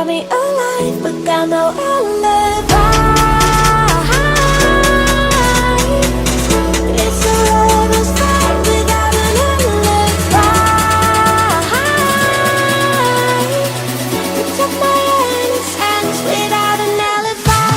got me alive, but got no alibi. It's a lover's fight without an alibi. You took my hands without an alibi.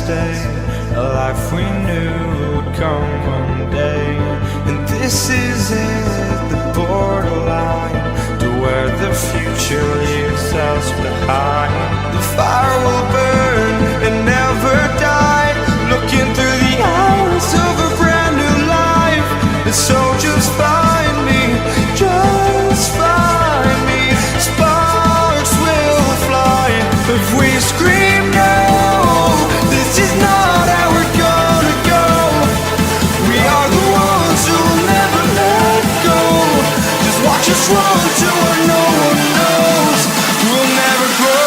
stay, a life we knew would come one day. And this is it, the borderline to where the future leaves us behind. The fire will burn and never die, looking through the eyes of a brand new life. And so just find me, just find me. Sparks will fly if we scream no. This is not how we're gonna go. We are the ones who will never let go. Just watch us run to where no one knows. We'll never grow.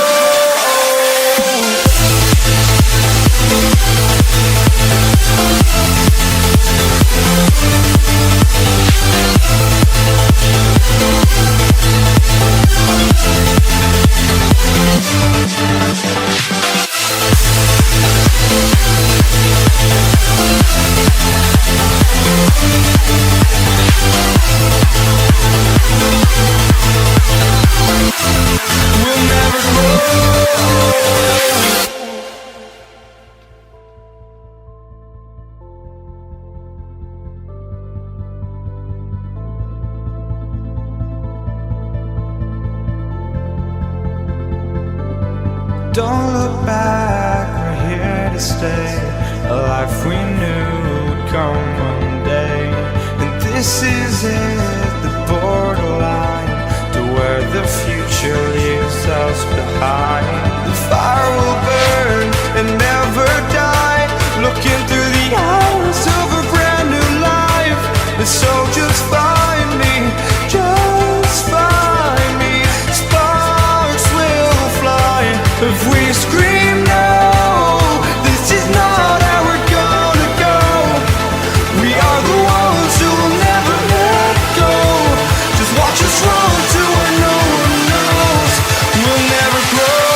We'll never grow. Don't look back, we're here to stay, a life we knew would come one day. And this is it, the borderline to where the future leaves us behind. The fire will burn and never die, looking through the eyes of a brand new life. And so just find me, just find me. Sparks will fly if we scream no. This is not how we're gonna go. We are the ones who will never let go. Just watch us run to where no one knows. We'll never grow.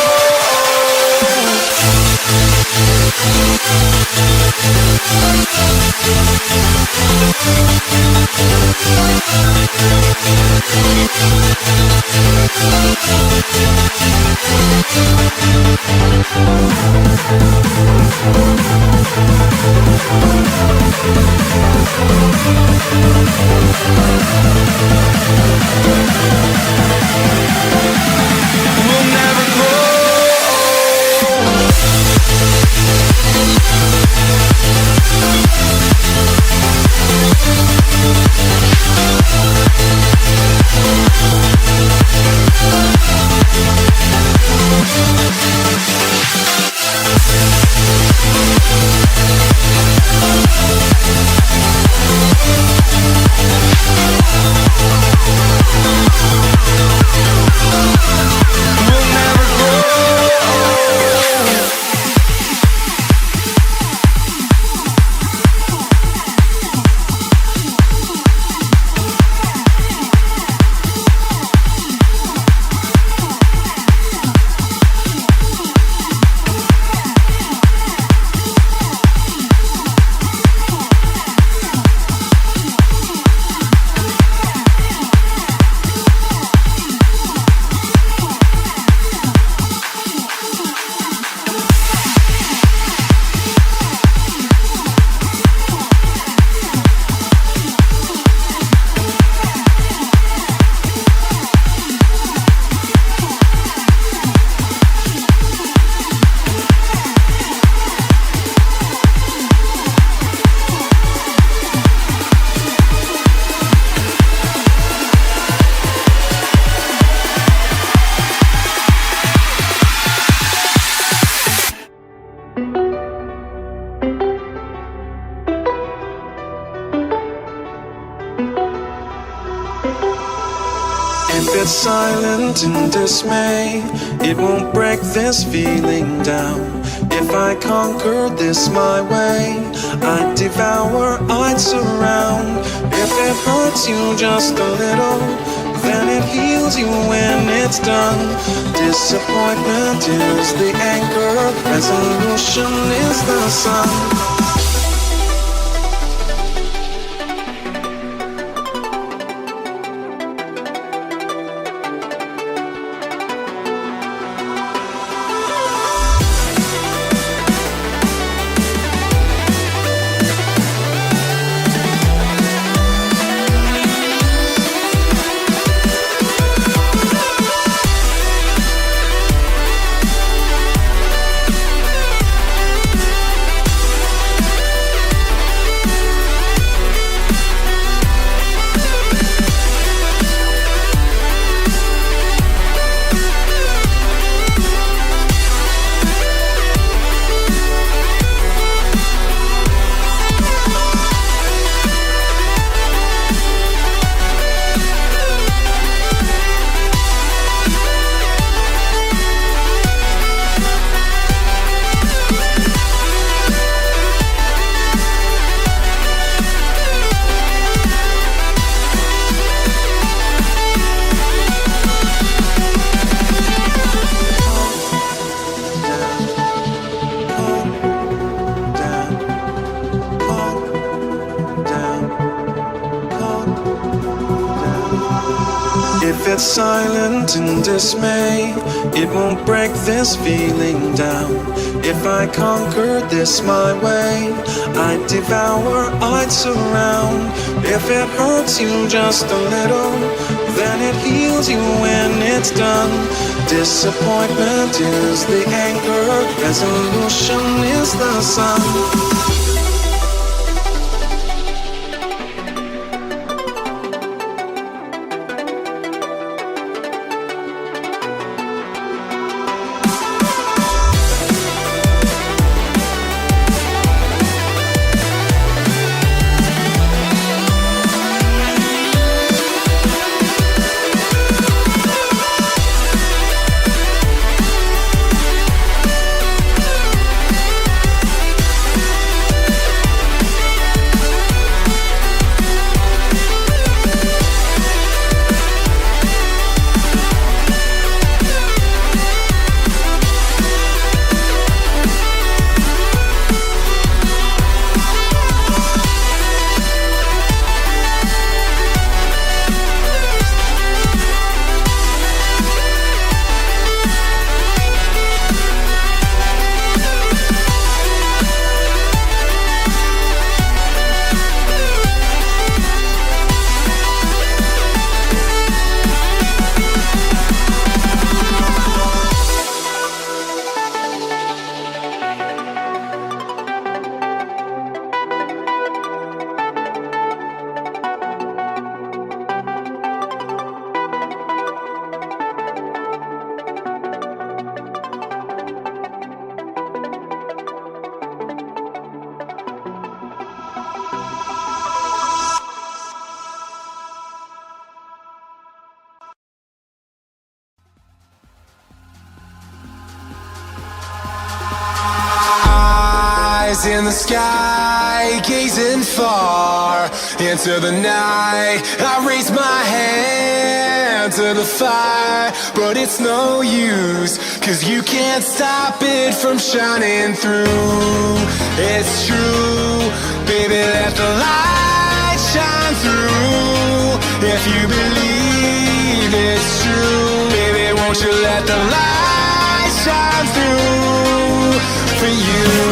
We'll never grow. We'll never grow. If it's silent in dismay, it won't break this feeling down. If I conquer this my way, I'd devour, I'd surround. If it hurts you just a little, then it heals you when it's done. Disappointment is the anchor, resolution is the sun. If it's silent in dismay, it won't break this feeling down. If I conquered this my way, I'd devour, I'd surround. If it hurts you just a little, then it heals you when it's done. Disappointment is the anger, resolution is the sun. In the sky, gazing far into the night, I raise my hand to the fire, but it's no use, 'cause you can't stop it from shining through. It's true, baby, let the light shine through. If you believe it's true, baby, won't you let the light shine through for you?